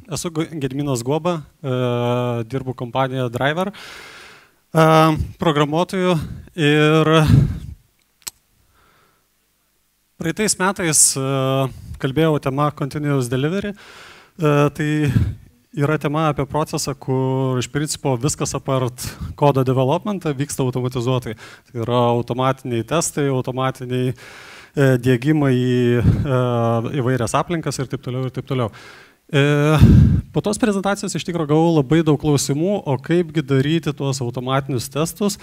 Esu Gediminas Guoba, dirbu kompanijoje Driver programuotojų ir praeitais metais kalbėjau tema Continuous Delivery. Tai yra tema apie procesą, kur iš principo viskas apart kodo developmentą vyksta automatizuotai. Tai yra automatiniai testai, automatiniai diegimai į įvairias aplinkas ir taip toliau ir taip toliau. Po tos prezentacijos iš tikrųjų gavau labai daug klausimų, o kaipgi daryti tuos automatinius testus.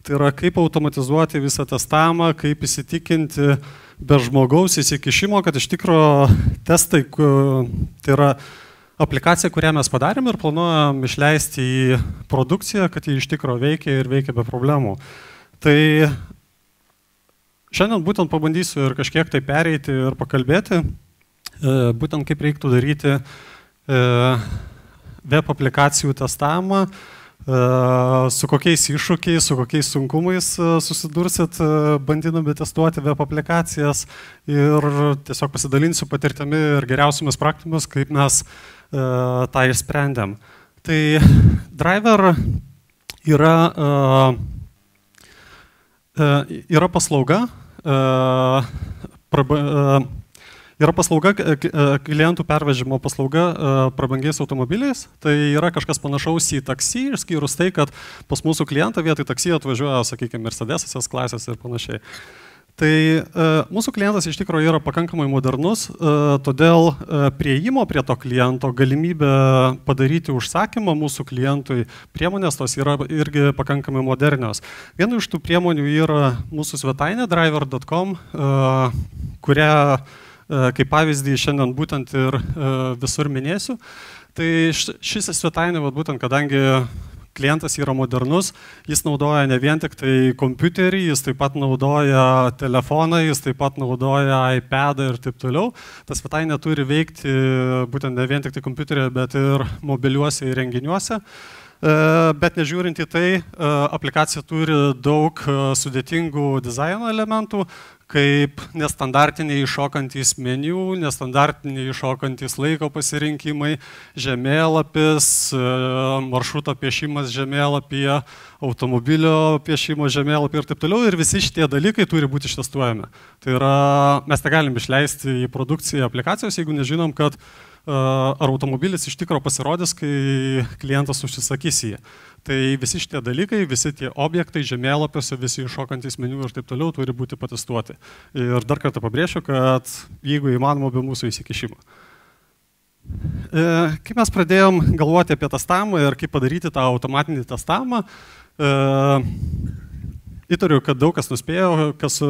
Tai yra kaip automatizuoti visą testavimą, kaip įsitikinti be žmogaus įsikišimo, kad iš tikrųjų testai, tai yra aplikacija, kurią mes padarėm ir planuojam išleisti į produkciją, kad ji iš tikrųjų veikia ir veikia be problemų. Tai šiandien būtent pabandysiu ir kažkiek tai pereiti ir pakalbėti, būtent kaip reiktų daryti web aplikacijų testavimą, su kokiais iššūkiais, su kokiais sunkumais susidursit, bandydami testuoti web aplikacijas ir tiesiog pasidalinsiu patirtimi ir geriausiamis praktikomis, kaip mes tą išsprendėm. Tai Driver yra paslauga, klientų pervežimo paslauga prabangiais automobiliais. Tai yra kažkas panašaus į taksi, išskyrus tai, kad pas mūsų klientą vietoj taksi atvažiuoja, sakykime, Mercedesas, S-klasės ir panašiai. Tai mūsų klientas iš tikrųjų yra pakankamai modernus, todėl prieimo prie to kliento, galimybė padaryti užsakymą mūsų klientui, priemonės tos yra irgi pakankamai modernios. Viena iš tų priemonių yra mūsų svetainė driver.com, kurią kaip pavyzdį šiandien būtent ir visur minėsiu. Tai šis svetainė, būtent kadangi klientas yra modernus, jis naudoja ne vien tik tai kompiuterį, jis taip pat naudoja telefoną, jis taip pat naudoja iPadą ir taip toliau. Ta svetainė turi veikti būtent ne vien tik tai kompiuterį, bet ir mobiliuose įrenginiuose. Bet nežiūrint į tai, aplikacija turi daug sudėtingų dizaino elementų, kaip nestandartiniai iššokantys meniu, nestandartiniai iššokantys laiko pasirinkimai, žemėlapis, maršruto piešimas žemėlapyje, automobilio piešimo žemėlapyje ir taip toliau. Ir visi šitie dalykai turi būti ištestuojami. Tai yra, mes negalim išleisti į produkciją aplikacijos, jeigu nežinom, kad ar automobilis iš tikro pasirodys, kai klientas užsisakys jį. Tai visi šitie dalykai, visi tie objektai žemėlapiuose, visi iššokantys meniu ir taip toliau turi būti patestuoti. Ir dar kartą pabrėšiu, kad jeigu įmanoma be mūsų įsikišimo. Kai mes pradėjom galvoti apie testavimą ir kaip padaryti tą automatinį testavimą, įtariu, kad daug kas nuspėjo, kas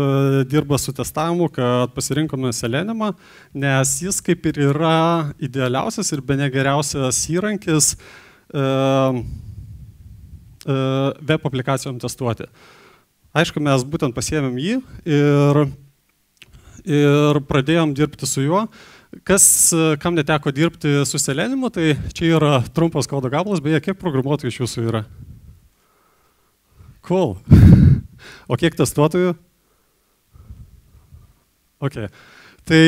dirba su testavimu, kad pasirinkome Selenimą, nes jis kaip ir yra idealiausias ir bene geriausias įrankis web aplikacijom testuoti. Aišku, mes būtent pasiėmėm jį ir pradėjom dirbti su juo. Kam neteko dirbti su Selenimu, tai čia yra trumpas kodo gabalas, beje, kiek programuotojų iš jūsų yra? Cool. O kiek testuotojų? Ok. Tai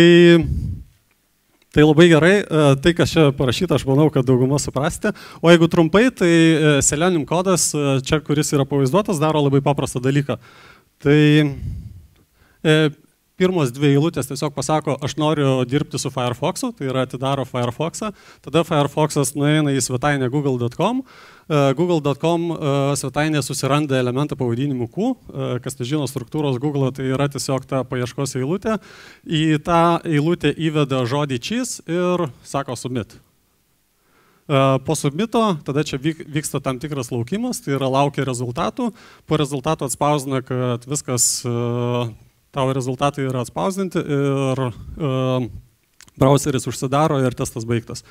labai gerai. Tai, kas čia parašyta, aš manau, kad dauguma suprasite. O jeigu trumpai, tai Selenium kodas, čia, kuris yra pavaizduotas, daro labai paprastą dalyką. Tai pirmos dvi eilutės tiesiog pasako, aš noriu dirbti su Firefox'u, tai yra atidaro Firefox'ą, tada Firefox'as nueina į svetainę google.com, google.com svetainė susiranda elementą pavadinimu Q, kas nežino struktūros Google, tai yra tiesiog ta paieškos eilutė, į tą eilutę įveda žodį cheese ir sako submit. Po submito, tada čia vyksta tam tikras laukimas, tai yra laukia rezultatų, po rezultatų atspausdina, kad viskas tavo rezultatai yra atspausdinti ir browseris užsidaro ir testas baigtas.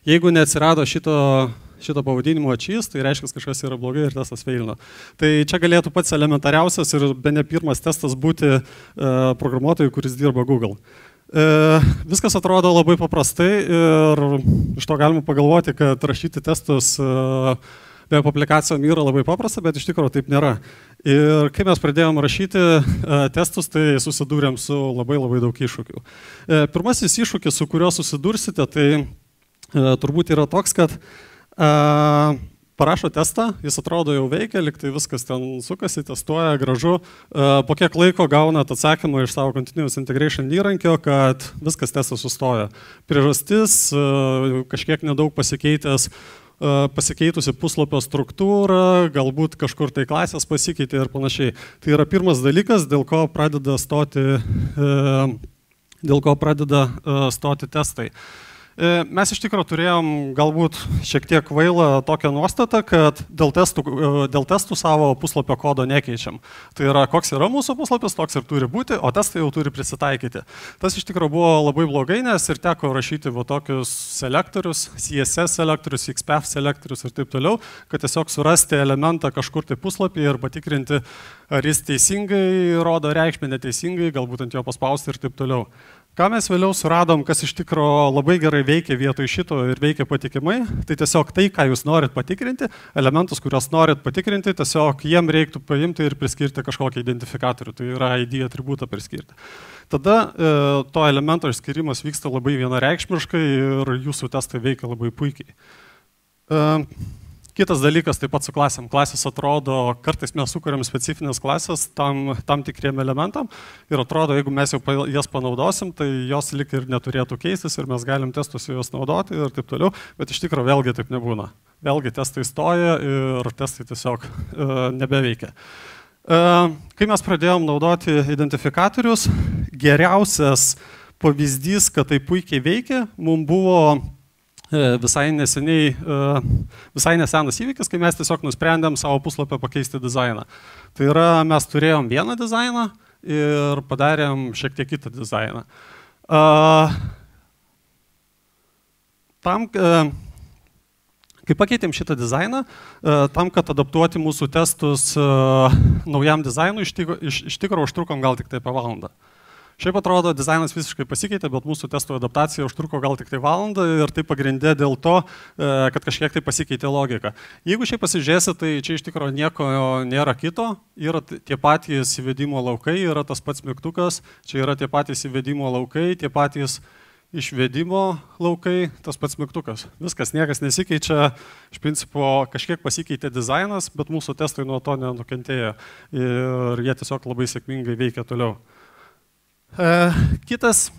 Jeigu neatsirado šito pavadinimo cheese, tai reiškia, kažkas yra blogai ir testas feilino. Tai čia galėtų pats elementariausias ir bene pirmas testas būti programuotojui, kuris dirba Google. Viskas atrodo labai paprastai ir iš to galima pagalvoti, kad rašyti testus web aplikacijom yra labai paprasta, bet iš tikrųjų taip nėra. Ir kai mes pradėjom rašyti testus, tai susidūrėm su labai daug iššūkių. Pirmasis iššūkis, su kuriuo susidursite, tai turbūt yra toks, kad parašo testą, jis atrodo jau veikia, liktai viskas ten sukasi, testuoja, gražu. Po kiek laiko gaunat atsakymą iš savo Continuous Integration įrankio, kad viskas testas sustoja. Priežastis, kažkiek nedaug pasikeitusi puslapio struktūra, galbūt kažkur tai klasės pasikeitė ir panašiai. Tai yra pirmas dalykas, dėl ko pradeda stoti testai. Mes iš tikrųjų turėjom galbūt šiek tiek kvailą tokią nuostatą, kad dėl testų savo puslapio kodo nekeičiam. Tai yra, koks yra mūsų puslapis, toks ir turi būti, o testai jau turi prisitaikyti. Tas iš tikrųjų buvo labai blogai, nes ir teko rašyti tokius selektorius, CSS selektorius, XPath selektorius ir taip toliau, kad tiesiog surasti elementą kažkur tai puslapį ir patikrinti, ar jis teisingai rodo reikšmę, neteisingai, galbūt ant jo paspausti ir taip toliau. Ką mes vėliau suradom, kas iš tikrųjų labai gerai veikia vietoj šito ir veikia patikimai, tai tiesiog tai, ką jūs norit patikrinti, elementus, kuriuos norit patikrinti, tiesiog jiem reiktų paimti ir priskirti kažkokį identifikatorių, tai yra ID atributą priskirti. Tada to elemento išskirimas vyksta labai vienareikšmiškai ir jūsų testai veikia labai puikiai. Kitas dalykas taip pat su klasėm. Klasės atrodo, kartais mes sukuriam specifinės klasės tam tikriem elementam ir atrodo, jeigu mes jau jas panaudosim, tai jos lik ir neturėtų keistis ir mes galim testuose juos naudoti ir taip toliau, bet iš tikrųjų vėlgi taip nebūna. Vėlgi testai stoja ir testai tiesiog nebeveikia. Kai mes pradėjom naudoti identifikatorius, geriausias pavyzdys, kad tai puikiai veikia, mums buvo visai nesenas įvykis, kai mes tiesiog nusprendėm savo puslapio pakeisti dizainą. Tai yra, mes turėjom vieną dizainą ir padarėm šiek tiek kitą dizainą. Kai pakeitėm šitą dizainą, tam, kad adaptuoti mūsų testus naujam dizainui, iš tikrųjų užtrukom gal tik tai apie valandą. Šiaip atrodo, dizainas visiškai pasikeitė, bet mūsų testo adaptacija užtruko gal tik tai valandą ir tai pagrindė dėl to, kad kažkiek tai pasikeitė logika. Jeigu šiaip pasižiūrėsi, tai čia iš tikrųjų nieko nėra kito, yra tie patys įvedimo laukai, yra tas pats mygtukas, čia yra tie patys įvedimo laukai, tie patys išvedimo laukai, tas pats mygtukas. Viskas, niekas nesikeičia, iš principo kažkiek pasikeitė dizainas, bet mūsų testai nuo to nenukentėjo ir jie tiesiog labai sėkmingai veikia toliau. Kitas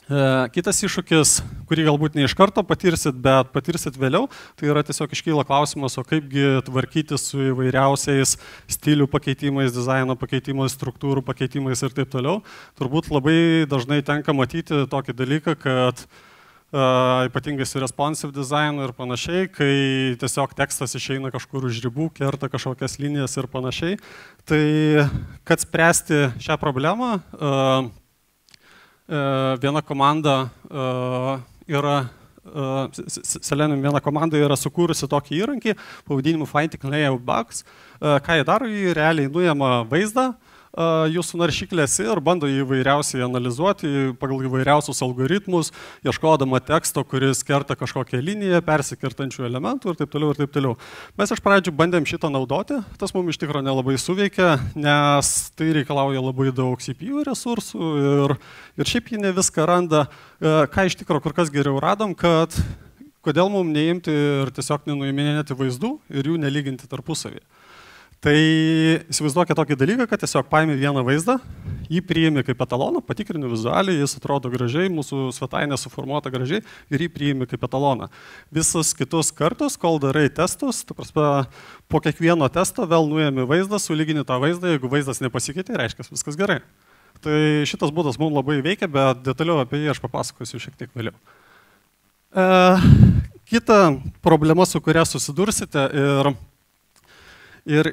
iššūkis, kurį galbūt ne iš karto patirsit, bet patirsit vėliau, tai yra tiesiog iškyla klausimas, o kaipgi tvarkyti su įvairiausiais stilių pakeitimais, dizaino pakeitimais, struktūrų pakeitimais ir taip toliau. Turbūt labai dažnai tenka matyti tokį dalyką, kad ypatingai su responsive designu ir panašiai, kai tiesiog tekstas išeina kažkur už ribų, kerta kažkokias linijas ir panašiai. Tai kad spręsti šią problemą, viena komanda yra sukūrusi tokį įrankį, pavadinimu Finding Layout Bugs. Ką jie daro, jie realiai nuima vaizdą jūsų naršyklėse ir bando įvairiausiai analizuoti pagal įvairiausius algoritmus, ieškodama teksto, kuris kerta kažkokią liniją, persikertančių elementų ir taip toliau ir taip toliau. Mes iš pradžių bandėm šitą naudoti, tas mums iš tikrųjų nelabai suveikia, nes tai reikalauja labai daug CPU resursų ir šiaip jie ne viską randa. Ką iš tikrųjų kur kas geriau radom, kad kodėl mums neimti ir tiesiog nenuiminėti vaizdų ir jų nelyginti tarpusavį. Tai įsivaizduokite tokį dalyką, kad tiesiog paimi vieną vaizdą, jį priimi kaip etaloną, patikrini vizualiai, jis atrodo gražiai, mūsų svetainė suformuota gražiai ir jį priimi kaip etaloną. Visus kitus kartus, kol darai testus, ta prasme, po kiekvieno testo vėl nuėmi vaizdą, sulygini tą vaizdą, jeigu vaizdas nepasikeitė, reiškia viskas gerai. Tai šitas būdas mums labai veikia, bet detaliau apie jį aš papasakosiu šiek tiek vėliau. Kita problema, su kuria susidursite ir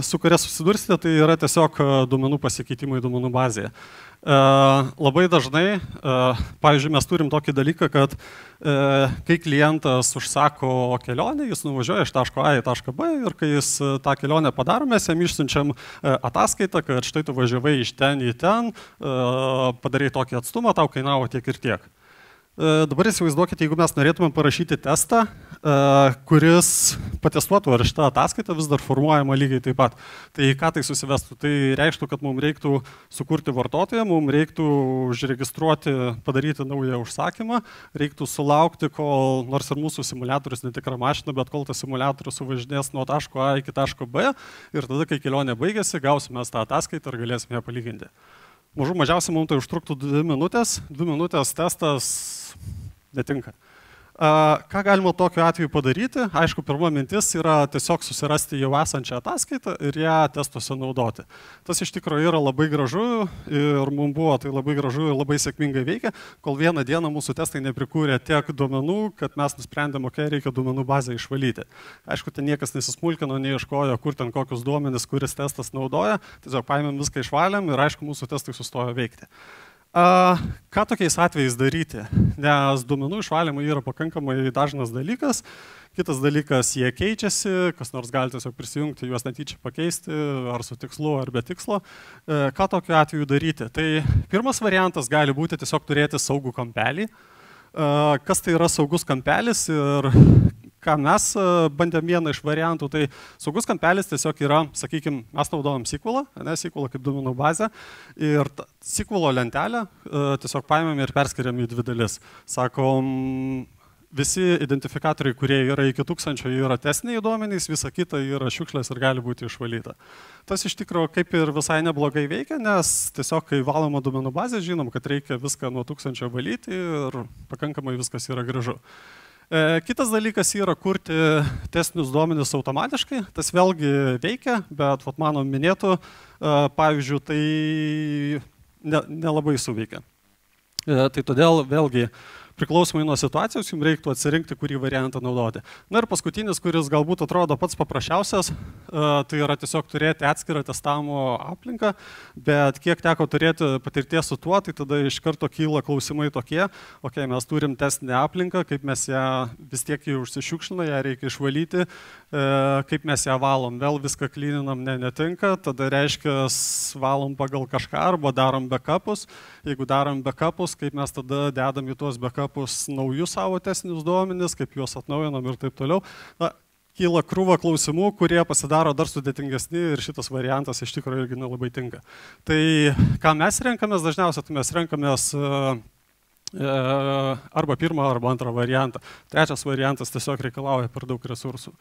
su kuria susidursite, tai yra tiesiog duomenų pasikeitimai duomenų bazėje. Labai dažnai, pavyzdžiui, mes turim tokį dalyką, kad kai klientas užsako kelionę, jis nuvažiuoja iš taško A į tašką B ir kai jis tą kelionę padaro, mes jam išsiunčiam ataskaitą, kad štai tu važiavai iš ten į ten, padarai tokį atstumą, tau kainavo tiek ir tiek. Dabar įsivaizduokite, jeigu mes norėtume parašyti testą, kuris patestuotų, ar šitą ataskaitą vis dar formuojama lygiai taip pat. Tai ką tai susivestų? Tai reikštų, kad mums reiktų sukurti vartotoją, mums reiktų užregistruoti, padaryti naują užsakymą, reiktų sulaukti, kol, nors ir mūsų simuliatorius netikra mašina, bet kol tas simuliatorius suvažinės nuo taško A iki taško B ir tada, kai kelionė baigėsi, gausime tą ataskaitą ir galėsime ją palyginti. Mažų mažiausiai mums tai užtruktų 2 minutės. 2 minutės testas netinka. Ką galima tokiu atveju padaryti? Aišku, pirma mintis yra tiesiog susirasti jau esančią ataskaitą ir ją testuose naudoti. Tas iš tikrųjų yra labai gražu ir mums buvo tai labai gražu ir labai sėkmingai veikia, kol vieną dieną mūsų testai neprikūrė tiek duomenų, kad mes nusprendėm, okei, reikia duomenų bazę išvalyti. Aišku, ten niekas nesismulkino, neieškojo, kur ten kokius duomenis, kuris testas naudoja, tiesiog paėmėm viską išvalėm ir aišku, mūsų testai sustojo veikti. Ką tokiais atvejais daryti? Nes duomenų išvalymai yra pakankamai dažnas dalykas. Kitas dalykas, jie keičiasi, kas nors gali tiesiog prisijungti, juos netyčia pakeisti, ar su tikslu, ar be tikslo. Ką tokiu atveju daryti? Tai pirmas variantas gali būti tiesiog turėti saugų kampelį. Kas tai yra saugus kampelis ir ką mes bandėm vieną iš variantų, tai saugus kampelis tiesiog yra, sakykime, mes naudojam SQL, kaip duomenų bazę ir SQL lentelę tiesiog paėmėm ir perskiriam į 2 dalis. Sakom, visi identifikatoriai, kurie yra iki 1000, yra testiniai duomenys, visa kita yra šiukšlės ir gali būti išvalyta. Tas iš tikrųjų kaip ir visai neblogai veikia, nes tiesiog, kai valoma duomenų bazė, žinom, kad reikia viską nuo 1000 valyti ir pakankamai viskas yra gražu. Kitas dalykas yra kurti testinius duomenis automatiškai, tas vėlgi veikia, bet mano minėtų pavyzdžių tai nelabai suveikia. Tai todėl vėlgi priklausomai nuo situacijos jums reiktų atsirinkti, kurį variantą naudoti. Na ir paskutinis, kuris galbūt atrodo pats paprasčiausias, tai yra tiesiog turėti atskirą testavimo aplinką, bet kiek teko turėti patirties su tuo, tai tada iš karto kyla klausimai tokie, okei, mes turim testinę aplinką, kaip mes ją vis tiek jį užsišiukšlina, ją reikia išvalyti, kaip mes ją valom, vėl viską klyninam, netinka, tada reiškia valom pagal kažką arba darom backupus, jeigu darom backupus, kaip mes tada dedam į tuos backupus naujus savo testinius duomenis, kaip juos atnaujinam ir taip toliau. Na, kyla krūva klausimų, kurie pasidaro dar sudėtingesni ir šitas variantas iš tikrųjų irgi nelabai tinka. Tai ką mes renkamės dažniausiai, tai mes renkamės arba pirmą, arba antrą variantą. Trečias variantas tiesiog reikalauja per daug resursų.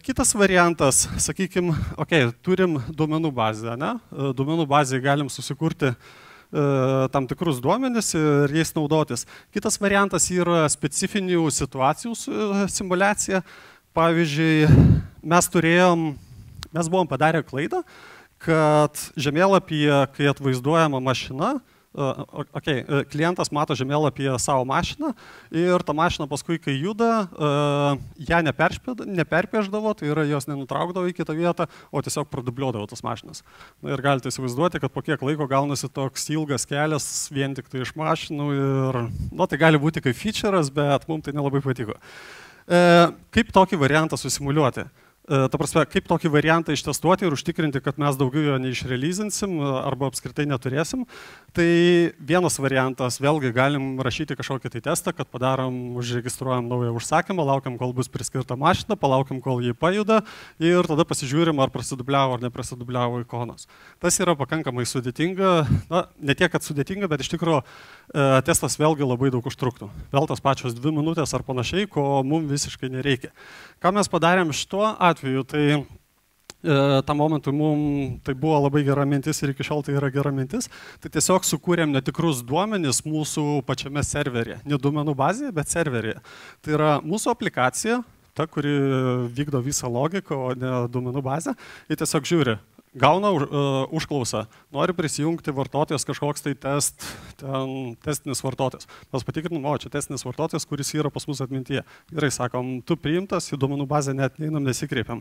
Kitas variantas, sakykime, okei, turim duomenų bazę, ne? Duomenų bazėje galim susikurti tam tikrus duomenis ir jais naudotis. Kitas variantas yra specifinių situacijų simuliacija. Pavyzdžiui, mes buvom padarę klaidą, kad žemėlapyje, kai atvaizduojama mašina, klientas mato žemėlapyje savo mašiną ir ta mašina paskui, kai juda, ją neperpieždavo, tai yra jos nenutraukdavo į kitą vietą, o tiesiog pradubliuodavo tas mašinas. Na, ir galite įsivaizduoti, kad po kiek laiko gaunasi toks ilgas kelias vien tik tai iš mašinų ir, tai gali būti kaip feature'as, bet mums tai nelabai patiko. Kaip tokį variantą susimuliuoti? Ta prasme, kaip tokį variantą ištestuoti ir užtikrinti, kad mes daugiau jo neišrealizinsim arba apskritai neturėsim. Tai vienas variantas, vėlgi galim rašyti kažkokį tai testą, kad padarom, užregistruojam naują užsakymą, laukiam, kol bus priskirta mašina, palaukiam, kol jį pajuda ir tada pasižiūrim, ar prasidubliavo ar neprasidubliavo ikonos. Tas yra pakankamai sudėtinga, na, ne tiek, kad sudėtinga, bet iš tikrųjų testas vėlgi labai daug užtruktų. Vėl tas pačios 2 minutės ar panašiai, ko mums visiškai nereikia. Ką mes padarėm šituo atveju, tai tam momentui mums tai buvo labai gera mintis ir iki šiol tai yra gera mintis, tai tiesiog sukūrėm netikrus duomenis mūsų pačiame serveryje. Ne duomenų bazėje, bet serveryje. Tai yra mūsų aplikacija, ta, kuri vykdo visą logiką, o ne duomenų bazę, ir tiesiog žiūri. Gauna užklausą, nori prisijungti vartotojas kažkoks tai testinis vartotojas. Mes patikrinam, čia testinis vartotojas, kuris yra pas mus atmintyje. Gerai, sakom, tu priimtas, į duomenų bazę net neinam, nesikreipiam.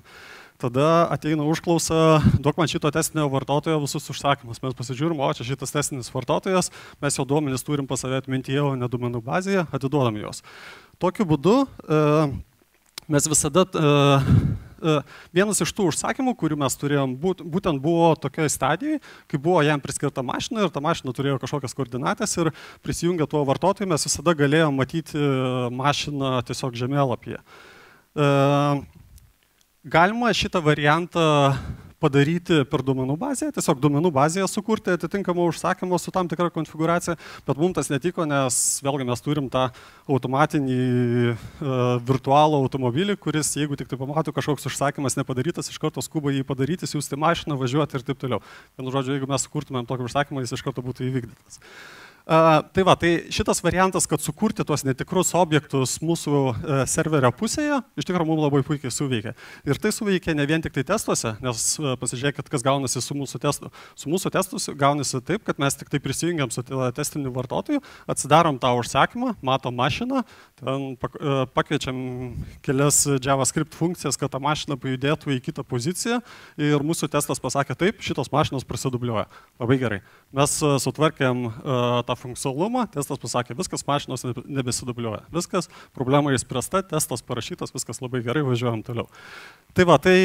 Tada ateina užklausa, duok man šito testinio vartotojo visus užsakymus. Mes pasižiūrim, čia šitas testinis vartotojas, mes jau duomenis turim pas save atmintyje, o ne duomenų bazėje, atiduodam juos. Tokiu būdu mes visada vienas iš tų užsakymų, kurių mes turėjom, būtent buvo tokioje stadijoje, kai buvo jam priskirta mašina ir ta mašina turėjo kažkokias koordinatės ir prisijungę tuo vartotoju mes visada galėjom matyti mašiną tiesiog žemėlapyje. Galima šitą variantą padaryti per duomenų bazę, tiesiog duomenų bazėje sukurti atitinkamą užsakymą su tam tikra konfiguracija, bet mums tas netiko, nes vėlgi mes turim tą automatinį virtualų automobilį, kuris, jeigu tik tai pamato kažkoks užsakymas nepadarytas, iš karto skuba jį padaryti, siūsti mašiną, važiuoti ir taip toliau. Vienu žodžiu, jeigu mes sukurtumėm tokį užsakymą, jis iš karto būtų įvykdytas. Tai va, tai šitas variantas, kad sukurti tuos netikrus objektus mūsų serverio pusėje, iš tikrųjų mums labai puikiai suveikia. Ir tai suveikia ne vien tik tai testuose, nes pasižiūrėkit, kas gaunasi su mūsų testu. Su mūsų testus gaunasi taip, kad mes tik tai prisijungiam su testiniu vartotoju, atsidarom tą užsakymą, matom mašiną, ten pakviečiam kelias JavaScript funkcijas, kad ta mašina pajudėtų į kitą poziciją ir mūsų testas pasakė taip, šitos mašinos prasidubliuoja. Labai gerai. Mes sutvarkėm tą funkcionalumą, testas pasakė, viskas, mašinos nebesidubliuoja. Viskas, problema išspręsta, testas parašytas, viskas labai gerai, važiuojam toliau. Tai va, tai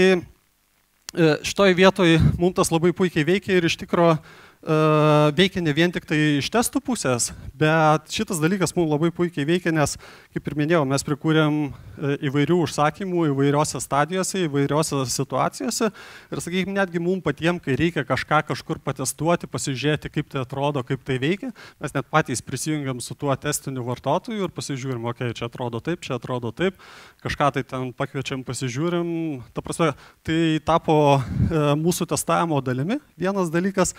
šitoj vietoj mums tas labai puikiai veikia ir iš tikro veikia ne vien tik tai iš testų pusės, bet šitas dalykas mums labai puikiai veikia, nes, kaip ir minėjau, mes prikūrėm įvairių užsakymų įvairiose stadijose, įvairiose situacijose ir, sakykime, netgi mums patiems, kai reikia kažką kažkur patestuoti, pasižiūrėti, kaip tai atrodo, kaip tai veikia, mes net patys prisijungiam su tuo testiniu vartotoju ir pasižiūrim, okei, čia atrodo taip, kažką tai ten pakviečiam, pasižiūrim, ta prasme, tai tapo mūsų testavimo dalimi, vienas dalykas.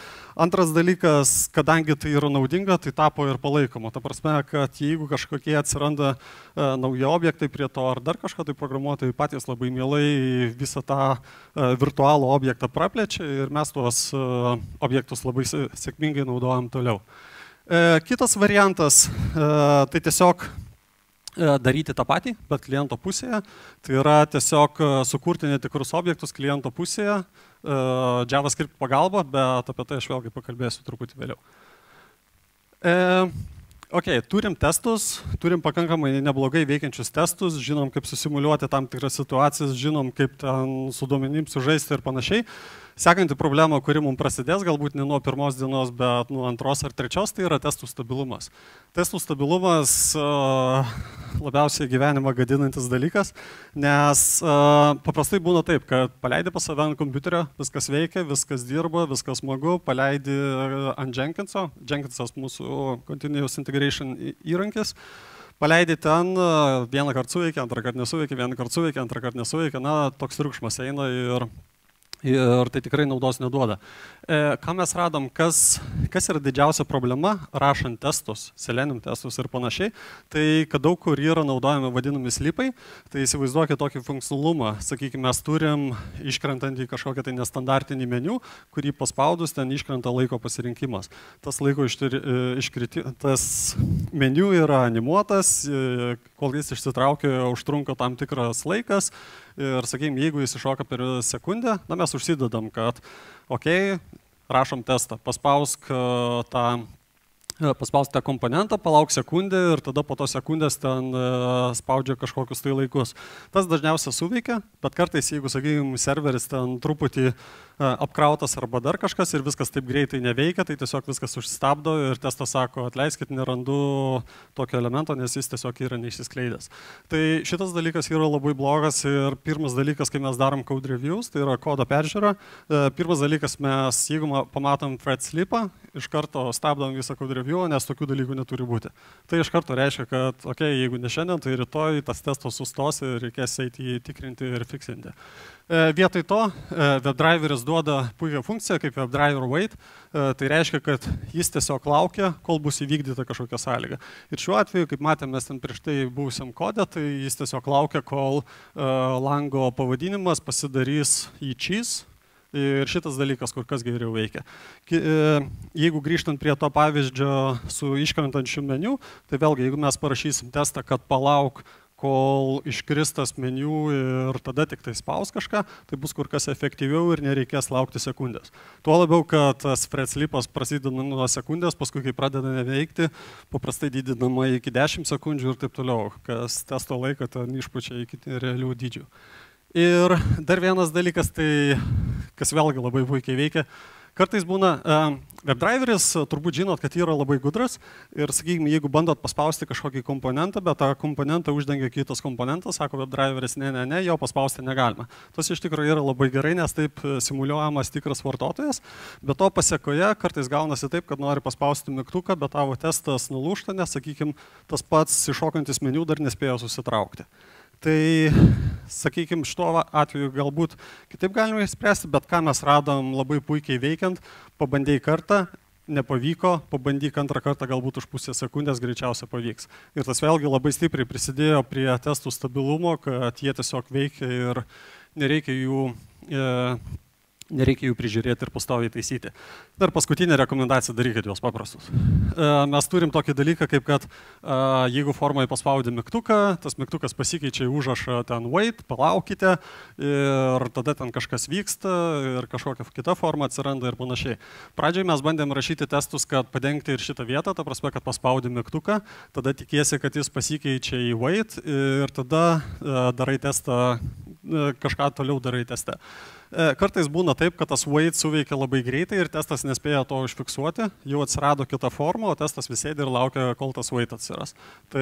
Antras dalykas, kadangi tai yra naudinga, tai tapo ir palaikoma. Ta prasme, kad jeigu kažkokie atsiranda nauji objektai prie to ar dar kažką, tai programuotojai patys labai mielai visą tą virtualų objektą praplečia ir mes tuos objektus labai sėkmingai naudojam toliau. Kitas variantas, tai tiesiog daryti tą patį, bet kliento pusėje. Tai yra tiesiog sukurti netikrus objektus kliento pusėje, JavaScript pagalba, bet apie tai aš vėlgi pakalbėsiu truputį vėliau. Turim testus, turim pakankamai neblogai veikiančius testus, žinom, kaip susimuliuoti tam tikras situacijas, žinom, kaip ten su duomenim sužaisti ir panašiai. Sekanti problema, kuri mums prasidės, galbūt ne nuo pirmos dienos, bet nuo antros ar trečios, tai yra testų stabilumas. Testų stabilumas labiausiai gyvenimą gadinantis dalykas, nes paprastai būna taip, kad paleidi pas save ant kompiuterio, viskas veikia, viskas dirba, viskas smagu, paleidi ant Jenkinso, Jenkinsas mūsų Continuous Integration įrankis, paleidi ten, vieną kartą suveikia, antrą kartą nesuveikia, vieną kartą suveikia, antrą kartą nesuveikia, na, toks triukšmas eina ir tai tikrai naudos neduoda. Ką mes radom, kas yra didžiausia problema, rašant testus, Selenium testus ir panašiai, tai kad daug kur yra naudojami vadinami slipai, tai įsivaizduokit tokį funkcionalumą, sakykime, mes turim iškrentantį kažkokią tai nestandartinį meniu, kurį paspaudus ten iškrenta laiko pasirinkimas. Tas laiko tas meniu yra animuotas, kol jis išsitraukia, užtrunka tam tikras laikas. Ir, sakykime, jeigu jis iššoka per sekundę, na, mes užsidedam, kad, rašom testą, paspausk tą komponentą, palauk sekundę ir tada po to sekundės ten spaudžia kažkokius tai laikus. Tas dažniausiai suveikia, bet kartais, jeigu, sakykime, serveris ten truputį apkrautas arba dar kažkas ir viskas taip greitai neveikia, tai tiesiog viskas užstabdo ir testas sako, atleiskit, nerandu tokio elemento, nes jis tiesiog yra neišsiskleidęs. Tai šitas dalykas yra labai blogas ir pirmas dalykas, kai mes darom code reviews, tai yra kodo peržiūra. Pirmas dalykas, mes, jeigu pamatom thread slipą, iš karto stabdom visą code review, nes tokių dalykų neturi būti. Tai iš karto reiškia, kad, jeigu ne šiandien, tai rytoj tas testas sustos ir reikės eiti jį tikrinti ir fiksinti. Vietoj to, WebDriveris duoda puikią funkciją kaip WebDriver wait, tai reiškia, kad jis tiesiog laukia, kol bus įvykdyta kažkokia sąlyga. Ir šiuo atveju, kaip matėme ten prieš tai buvusiam kode, tai jis tiesiog laukia, kol lango pavadinimas pasidarys į cheese. Ir šitas dalykas kur kas geriau veikia. Jeigu grįžtant prie to pavyzdžio su iškrentančiu meniu, tai vėlgi, jeigu mes parašysim testą, kad palauk, kol iškristas meniu ir tada tik tai spaus kažką, tai bus kur kas efektyviau ir nereikės laukti sekundės. Tuo labiau, kad tas thread slipas prasideda nuo sekundės, paskui kai pradeda neveikti, paprastai didinama iki 10 sekundžių ir taip toliau, kas testo laiką ten išpučia iki realių dydžių. Ir dar vienas dalykas, tai kas vėlgi labai puikiai veikia. Kartais būna, WebDriveris, turbūt žinot, kad yra labai gudras ir, sakykime, jeigu bandot paspausti kažkokį komponentą, bet tą komponentą uždengia kitas komponentas, sako WebDriveris, ne, jo paspausti negalima. Tas iš tikrųjų yra labai gerai, nes taip simuliuojamas tikras vartotojas, bet to pasiekoje kartais gaunasi taip, kad nori paspausti mygtuką, bet tavo testas nulūžta, nes, sakykime, tas pats iššokantis meniu dar nespėjo susitraukti. Tai, sakykime, šituo atveju galbūt kitaip galime išspręsti, bet ką mes radom labai puikiai veikiant, pabandėjai kartą, nepavyko, pabandyk antrą kartą, galbūt už pusę sekundės greičiausiai pavyks. Ir tas vėlgi labai stipriai prisidėjo prie testų stabilumo, kad jie tiesiog veikia ir nereikia jų prižiūrėti ir pastoviai taisyti. Dar paskutinė rekomendacija, darykit juos paprastus. Mes turim tokį dalyką, kaip kad jeigu formoje paspaudė mygtuką, tas mygtukas pasikeičia į užrašą ten wait, palaukite ir tada ten kažkas vyksta ir kažkokia kita forma atsiranda ir panašiai. Pradžiai mes bandėm rašyti testus, kad padengti ir šitą vietą, ta prasme, kad paspaudė mygtuką, tada tikiesi, kad jis pasikeičia į wait ir tada darai testą, kažką toliau darai teste. Kartais būna taip, kad tas wait suveikia labai greitai ir testas nespėja to užfiksuoti, jau atsirado kita forma, o testas vis sėdi ir laukia, kol tas wait atsiras. Tai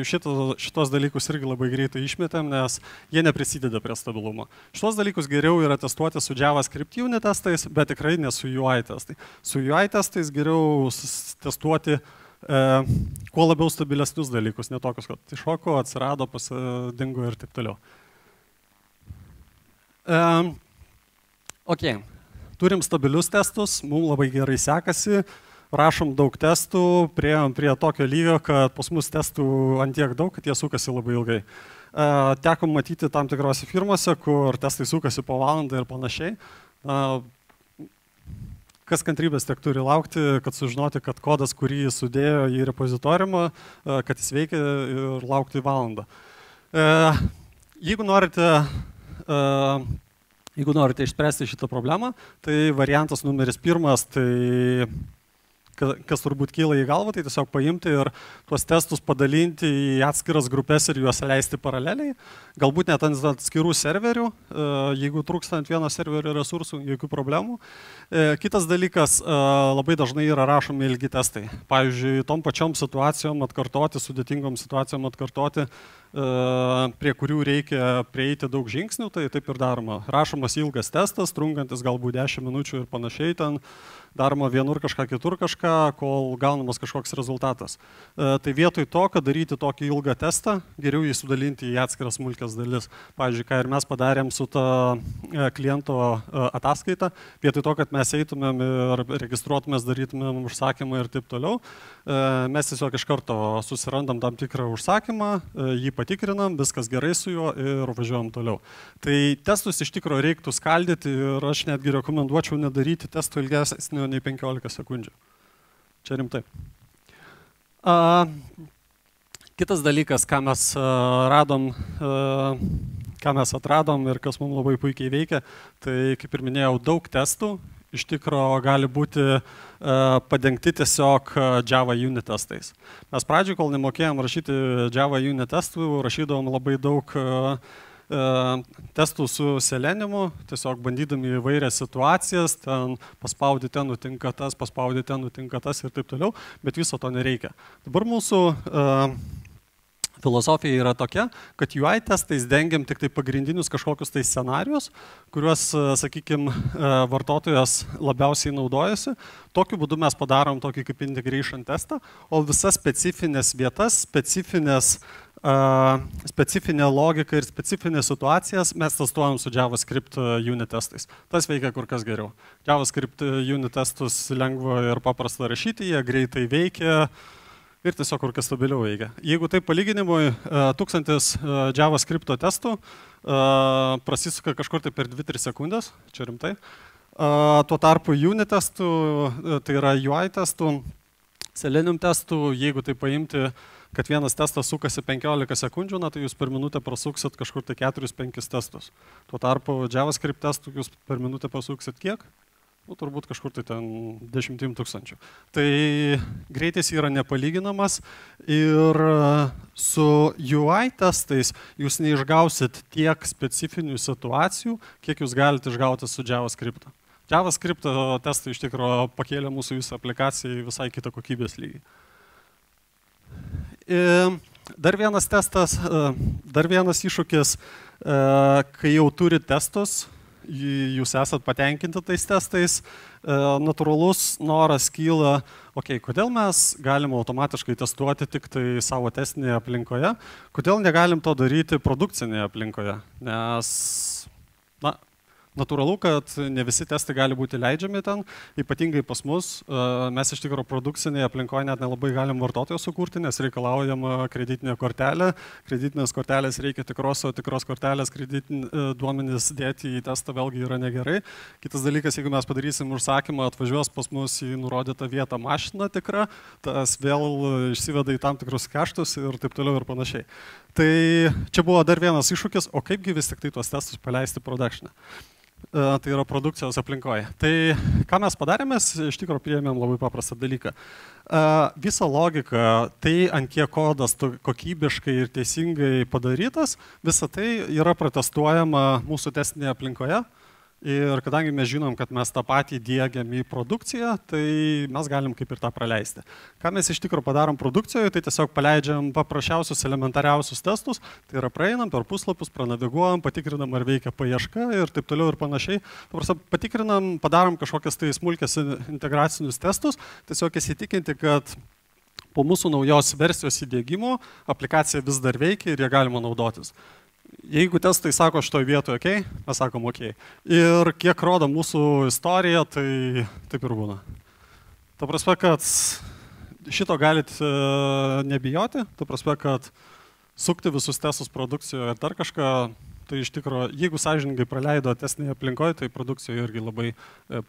šitos dalykus irgi labai greitai išmetėm, nes jie neprisideda prie stabilumo. Šitos dalykus geriau yra testuoti su JavaScript unit testais, bet tikrai ne su UI testais. Su UI testais geriau testuoti kuo labiau stabilesnius dalykus, ne tokius, kad iššoko, atsirado, pasidingo ir taip toliau. Ok, turim stabilius testus, mums labai gerai sekasi, rašom daug testų, priėjom prie tokio lygio, kad pas mus testų ant tiek daug, kad jie sukasi labai ilgai. Teko matyti tam tikrose firmose, kur testai sukasi po valandą ir panašiai. Kas kantrybės tiek turi laukti, kad sužinoti, kad kodas, kurį jis sudėjo į repozitoriumą, kad jis veikia ir laukti valandą. Jeigu norite išspręsti šitą problemą, tai variantas numeris 1, tai kas turbūt kyla į galvą, tai tiesiog paimti ir tuos testus padalinti į atskiras grupės ir juos leisti paraleliai. Galbūt net ant atskirų serverių, jeigu trūksta ant vieno serverio resursų, jokių problemų. Kitas dalykas, labai dažnai yra rašomi ilgi testai. Pavyzdžiui, tom pačiom situacijom atkartoti, sudėtingom situacijom atkartoti, prie kurių reikia prieiti daug žingsnių, tai taip ir daroma. Rašomas ilgas testas, trunkantis galbūt 10 minučių ir panašiai, ten daroma vienur kažką, kitur kažką, kol gaunamas kažkoks rezultatas. Tai vietoj to, kad daryti tokį ilgą testą, geriau jį sudalinti į atskiras smulkias dalis. Pavyzdžiui, ką ir mes padarėm su ta kliento ataskaita, vietoj to, kad mes eitumėm ir registruotumės, darytumėm užsakymą ir taip toliau, mes tiesiog iš karto susirandam tam tikrą užsakymą, jį patikrinam, viskas gerai su juo ir važiuojam toliau. Tai testus iš tikrųjų reiktų skaldyti ir aš netgi rekomenduočiau nedaryti testų ilgesnio nei 15 sekundžių. Čia rimtai. Kitas dalykas, ką mes atradom ir kas mums labai puikiai veikia, tai kaip ir minėjau, daug testų iš tikrųjų gali būti padengti tiesiog Java unit testais. Mes pradžioj, kol nemokėjom rašyti Java unit testų, rašydavom labai daug testų su Seleniumu, tiesiog bandydami įvairias situacijas, ten paspaudi ten nutinka tas, paspaudi ten nutinka tas ir taip toliau, bet viso to nereikia. Dabar mūsų filosofija yra tokia, kad UI testais dengiam tik tai pagrindinius kažkokius tai scenarius, kuriuos, sakykime, vartotojas labiausiai naudojasi. Tokiu būdu mes padarom tokį kaip integration testą, o visas specifinės vietas, specifinę logiką ir specifinės situacijas mes testuojam su JavaScript unit testais. Tas veikia kur kas geriau. JavaScript unit testus lengva ir paprasta rašyti, jie greitai veikia ir tiesiog kur kas stabiliau veikia. Jeigu taip palyginimui, 1000 JavaScript testų prasisuka kažkur tai per 2-3 sekundės, čia rimtai. Tuo tarpu unit testų, tai yra UI testų, Selenium testų, jeigu tai paimti, kad vienas testas sukasi 15 sekundžių, na, tai jūs per minutę prasuksit kažkur tai 4-5 testus. Tuo tarpu JavaScript testų jūs per minutę prasuksit kiek? turbūt kažkur tai ten 10 000. Tai greitis yra nepalyginamas ir su UI testais jūs neišgausit tiek specifinių situacijų, kiek jūs galite išgauti su JavaScript. JavaScript testai iš tikrųjų pakėlė mūsų visą aplikaciją į visai kitą kokybės lygį. Dar vienas testas, dar vienas iššūkis, kai jau turi testus, jūs esat patenkinti tais testais, natūralus noras kyla, kodėl mes galim automatiškai testuoti tik tai savo testinėje aplinkoje, kodėl negalim to daryti produkcinėje aplinkoje, nes, natūralu, kad ne visi testai gali būti leidžiami ten, ypatingai pas mus. Mes iš tikrųjų produkcinėje aplinkoje net nelabai galim vartotojo sukurti, nes reikalaujama kreditinė kortelė. Kreditinės kortelės reikia tikros, o tikros kortelės duomenys dėti į testą vėlgi yra negerai. Kitas dalykas, jeigu mes padarysim užsakymą, atvažiuos pas mus į nurodytą vietą mašina tikra, tas vėl išsiveda į tam tikrus kaštus ir taip toliau ir panašiai. Tai čia buvo dar vienas iššūkis, o kaipgi vis tik tai tuos testus paleisti produkšinę. Tai yra produkcijos aplinkoje. Tai ką mes padarėme, iš tikrųjų priėmėm labai paprastą dalyką. Visa logika, tai ant kiek kodas kokybiškai ir teisingai padarytas, visa tai yra protestuojama mūsų testinėje aplinkoje. Ir kadangi mes žinom, kad mes tą patį diegiam į produkciją, tai mes galim kaip ir tą praleisti. Ką mes iš tikrųjų padarom produkcijoje, tai tiesiog paleidžiam paprasčiausius elementariausius testus, tai yra praeinam per puslapius, pranaviguojam, patikrinam, ar veikia paieška ir taip toliau ir panašiai. Patikrinam, padarom kažkokias tai smulkės integracinius testus, tiesiog įsitikinti, kad po mūsų naujos versijos įdiegimo aplikacija vis dar veikia ir ją galima naudotis. Jeigu testai sako šitoje vietoje mes sakom Ir kiek rodo mūsų istorija, tai taip ir būna. Ta prasme, kad šito galit nebijoti, ta prasme, kad sukti visus testus produkcijoje ir dar kažką, tai iš tikrųjų, jeigu sąžiningai praleido testinėje aplinkoje, tai produkcijoje irgi labai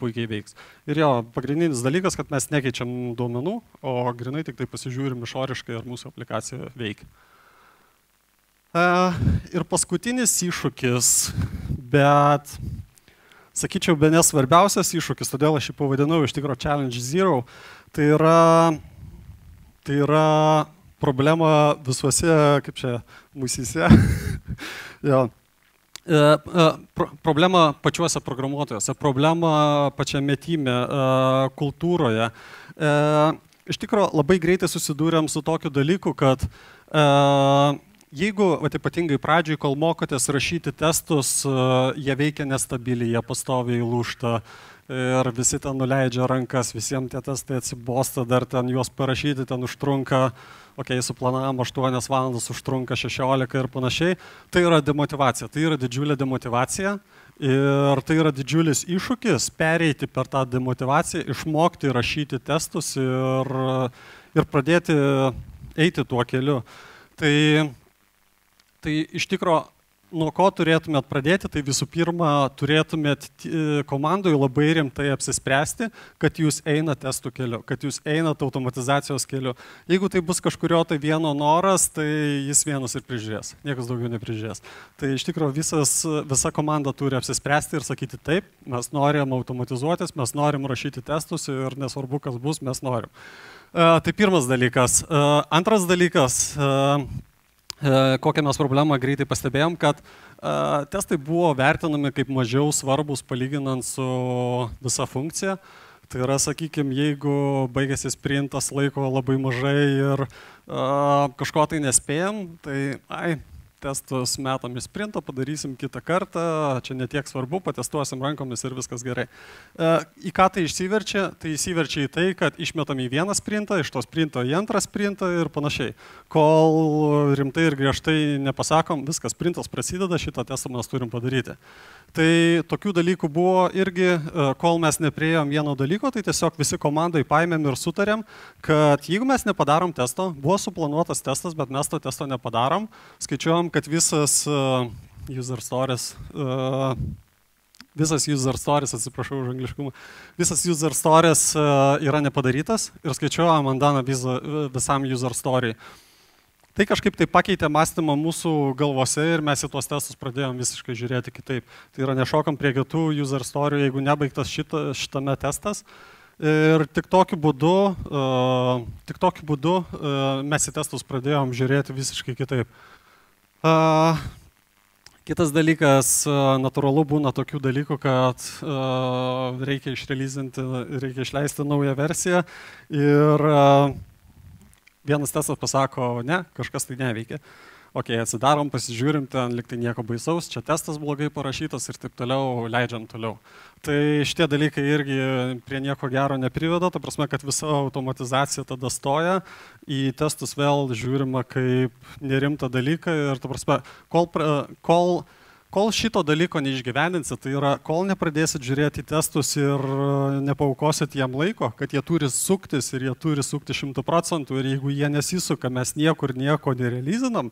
puikiai veiks. Ir jo, pagrindinis dalykas, kad mes nekeičiam duomenų, o grinai tik tai pasižiūrim išoriškai, ar mūsų aplikacija veikia. Ir paskutinis iššūkis, bet, sakyčiau, be nesvarbiausias iššūkis, todėl aš jį pavadinau iš tikrųjų Challenge Zero, tai yra problema visuose, kaip čia, musyse, problema pačiuose programuotojuose, problema pačiame time, kultūroje. Iš tikrųjų, labai greitai susidūrėm su tokiu dalyku, kad jeigu, ypatingai pradžioj, kol mokotės rašyti testus, jie veikia nestabiliai, jie pastoviai lūžta ir visi ten nuleidžia rankas, visiems tie testai atsibosta, dar ten juos parašyti, ten užtrunka, suplanavom 8 valandas, užtrunka 16 ir panašiai. Tai yra demotyvacija, tai yra didžiulė demotyvacija ir tai yra didžiulis iššūkis pereiti per tą demotyvaciją, išmokti rašyti testus ir pradėti eiti tuo keliu. Tai iš tikro, nuo ko turėtumėt pradėti, tai visų pirma, turėtumėt komandoje labai rimtai apsispręsti, kad jūs einat testų keliu, kad jūs einat automatizacijos keliu. Jeigu tai bus kažkurio tai vieno noras, tai jis vienas ir prižiūrės, niekas daugiau neprižiūrės. Tai iš tikro visa komanda turi apsispręsti ir sakyti taip, mes norim automatizuotis, mes norim rašyti testus ir nesvarbu, kas bus, mes norim. Tai pirmas dalykas. Antras dalykas. Kokią mes problemą greitai pastebėjom, kad testai buvo vertinami kaip mažiau svarbus palyginant su visa funkcija. Tai yra, sakykime, jeigu baigėsi sprintas, laiko labai mažai ir kažko tai nespėjom, tai testus metam į sprintą, padarysim kitą kartą, čia netiek svarbu, patestuosim rankomis ir viskas gerai. Į ką tai išsiverčia? Tai įsiverčia į tai, kad išmetam į vieną sprintą, iš to sprinto į antrą sprintą ir panašiai. Kol rimtai ir griežtai nepasakom, viskas, sprintas prasideda, šitą testą mes turim padaryti. Tai tokių dalykų buvo irgi, kol mes nepriejom vieno dalyko, tai tiesiog visi komandai paėmėm ir sutarėm, kad jeigu mes nepadarom testo, buvo suplanuotas testas, bet mes to testo nepadarom, skaičiuojam, kad visas user stories, atsiprašau už angliškumą, visas user stories yra nepadarytas ir skaičiuojam ant daną visam user story. Tai kažkaip tai pakeitė mąstymą mūsų galvose ir mes į tuos testus pradėjom visiškai žiūrėti kitaip. Tai yra nešokam prie kitų user story, jeigu nebaigtas šitame testas. Ir tik tokiu būdu mes į testus pradėjom žiūrėti visiškai kitaip. Kitas dalykas, natūralu būna tokių dalykų, kad reikia išleisti naują versiją ir vienas testas pasako, ne, kažkas tai neveikia. Ok, atsidarom, pasižiūrim, ten liktai nieko baisaus, čia testas blogai parašytas ir taip toliau, leidžiam toliau. Tai šitie dalykai irgi prie nieko gero nepriveda, ta prasme, kad visa automatizacija tada stoja, į testus vėl žiūrima kaip nerimtą dalyką ir ta prasme, kol šito dalyko neišgyvendinsit, tai yra, kol nepradėsit žiūrėti į testus ir nepaukosit jam laiko, kad jie turi suktis ir jie turi sukti 100% ir jeigu jie nesisuka, mes nieko nerealizinam,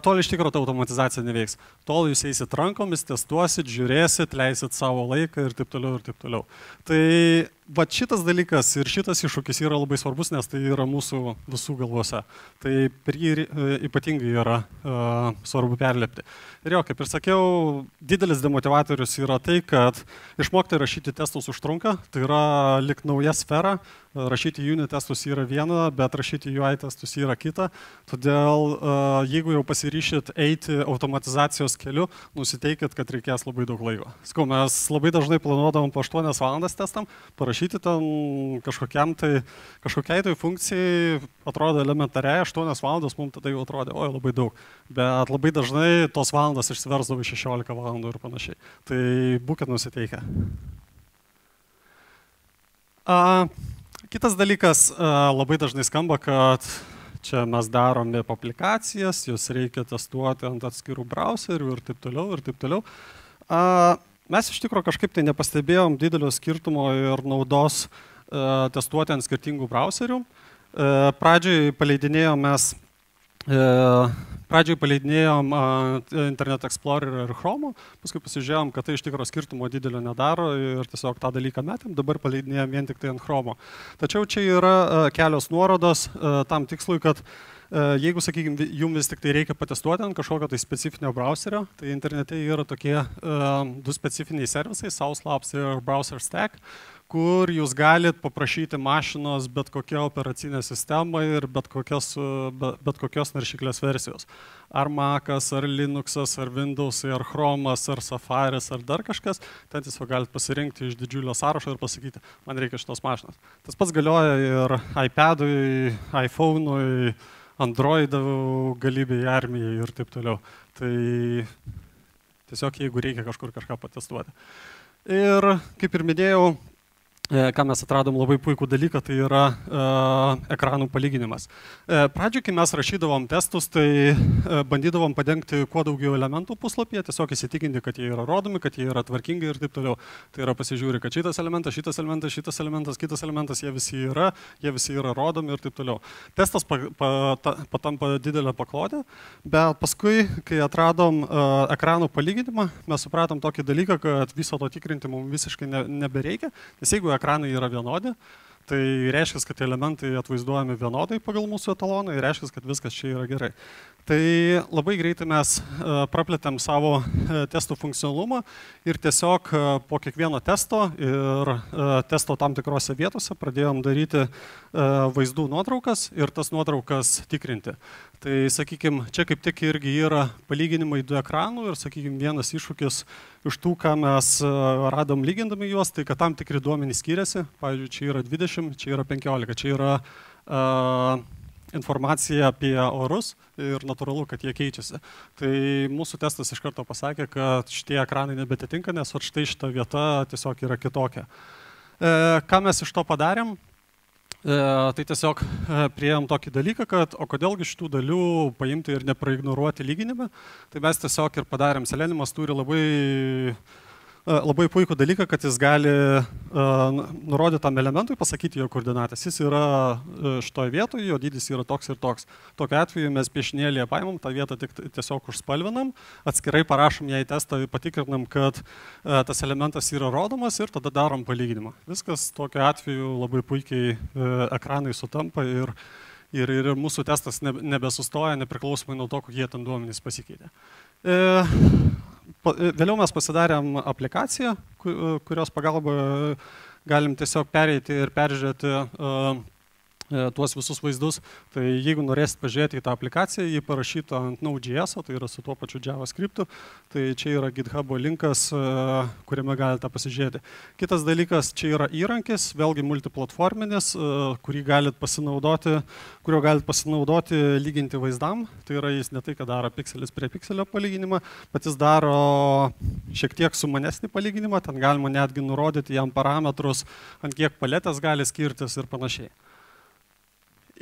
tol iš tikrųjų ta automatizacija neveiks. Tol jūs eisit rankomis, testuosit, žiūrėsit, leisit savo laiką ir taip toliau ir taip toliau. Tai va šitas dalykas ir šitas iššūkis yra labai svarbus, nes tai yra mūsų visų galvose. Tai per jį ypatingai yra svarbu perlipti. Ir jo, kaip ir sakiau, didelis demotivatorius yra tai, kad išmokti rašyti testus užtrunka, tai yra lik nauja sfera. Rašyti unit testus yra viena, bet rašyti UI testus yra kita. Todėl jeigu jau pasiryšit eiti automatizacijos keliu, nusiteikit, kad reikės labai daug laiko. Sakau, mes labai dažnai planuodavom po 8 valandas testam, parašyti ten kažkokiai tai funkcijai, atrodo elementariai, 8 valandas mums tada jau atrodė, oi, labai daug. Bet labai dažnai tos valandas išsiversdavo 16 valandų ir panašiai. Tai būkit nusiteikę. Kitas dalykas, labai dažnai skamba, kad čia mes darome aplikacijas, jos reikia testuoti ant atskirų brauserių ir taip toliau, ir taip toliau. Mes iš tikrųjų kažkaip tai nepastebėjom didelio skirtumo ir naudos testuoti ant skirtingų brauserių. Pradžioj paleidinėjom Internet Explorer ir Chrome, paskui pasižiūrėjom, kad tai iš tikrųjų skirtumo didelio nedaro ir tiesiog tą dalyką metėm, dabar paleidinėjom vien tik tai ant Chrome. Tačiau čia yra kelios nuorodos tam tikslui, kad jeigu, sakykime, jums vis tik tai reikia patestuoti ant kažkokio tai specifinio browserio, tai internete yra tokie du specifiniai servisai, Sauce Labs ir Browser Stack, kur jūs galit paprašyti mašinos bet kokią operacinę sistemą ir bet kokios naršyklės versijos. Ar Mac'as, ar Linux'as, ar Windows, ar Chrome'as, ar Safaris, ar dar kažkas, ten tiesiog galit pasirinkti iš didžiulio sąrašo ir pasakyti, man reikia šitos mašinos. Tas pats galioja ir iPad'ui, iPhone'ui, Android'ų galybei, armijai ir taip toliau. Tai tiesiog jeigu reikia kažkur kažką patestuoti. Ir kaip ir minėjau, ką mes atradom labai puikų dalyką, tai yra ekranų palyginimas. Pradžioj, kai mes rašydavom testus, tai bandydavom padengti kuo daugiau elementų puslapyje, tiesiog įsitikinti, kad jie yra rodomi, kad jie yra tvarkingi ir taip toliau. Tai yra pasižiūri, kad šitas elementas, kitas elementas, jie visi yra rodomi ir taip toliau. Testas patampa didelę paklodę, bet paskui, kai atradom ekranų palyginimą, mes supratom tokį dalyką, kad viso to tikrinti mums visiškai nebereikia, nes jeigu ekranai yra vienodi, tai reiškia, kad elementai atvaizduojami vienodai pagal mūsų etaloną ir reiškia, kad viskas čia yra gerai. Tai labai greitai mes praplėtėm savo testų funkcionalumą ir tiesiog po kiekvieno testo ir testo tam tikrose vietose pradėjom daryti vaizdų nuotraukas ir tas nuotraukas tikrinti. Tai, sakykime, čia kaip tik irgi yra palyginimai du ekranų ir, sakykime, vienas iššūkis iš tų, ką mes radom lygindami juos, tai kad tam tikri duomenys skiriasi. Pavyzdžiui, čia yra 20, čia yra 15, čia yra informacija apie orus ir natūralu, kad jie keičiasi. Tai mūsų testas iš karto pasakė, kad šitie ekranai nebetitinka, nes štai šita vieta tiesiog yra kitokia. Ką mes iš to padarėm? Tai tiesiog priėjom tokį dalyką, kad o kodėlgi šitų dalių paimti ir nepraignoruoti lyginime, tai mes tiesiog ir padarėm. Seleniumas turi labai puikų dalyką, kad jis gali nurodyti tam elementui, pasakyti jo koordinatės. Jis yra šitoje vietoje, jo dydis yra toks ir toks. Tokiu atveju mes piešinėlėje paimam, tą vietą tiesiog užspalvinam, atskirai parašom ją į testą, patikrinam, kad tas elementas yra rodomas ir tada darom palyginimą. Viskas tokiu atveju labai puikiai ekranai sutampa ir ir mūsų testas nebesustoja, nepriklausomai nuo to, kokie ten duomenys pasikeitė. Vėliau mes pasidarėm aplikaciją, kurios pagalba galim tiesiog pereiti ir peržiūrėti tuos visus vaizdus. Tai jeigu norėsit pažiūrėti į tą aplikaciją, jį parašyta ant Node.js, tai yra su tuo pačiu JavaScript, tai čia yra GitHub'o linkas, kuriame galite pasižiūrėti. Kitas dalykas, čia yra įrankis, vėlgi multiplatforminis, kurio galite pasinaudoti lyginti vaizdam. Tai yra jis ne tai, kad daro pikselis prie pikselio palyginimą, bet jis daro šiek tiek sumanesnį palyginimą, ten galima netgi nurodyti jam parametrus, ant kiek paletės gali skirtis ir panašiai.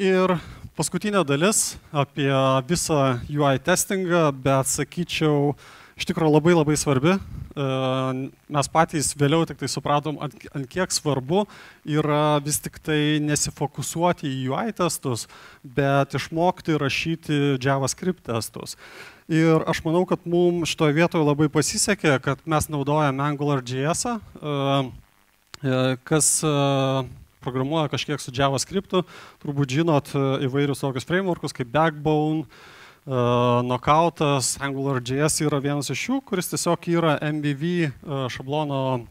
Ir paskutinė dalis apie visą UI testingą, bet sakyčiau, iš tikrųjų labai svarbi. Mes patys vėliau tik tai supratom, ant kiek svarbu yra vis tik tai nesifokusuoti į UI testus, bet išmokti rašyti JavaScript testus. Ir aš manau, kad mums šitoje vietoje labai pasisekė, kad mes naudojame AngularJS, kas programuoja kažkiek su JavaScriptu, turbūt žinot įvairius tokius frameworkus kaip Backbone, Knockoutas, AngularJS yra vienas iš jų, kuris tiesiog yra MVV šablono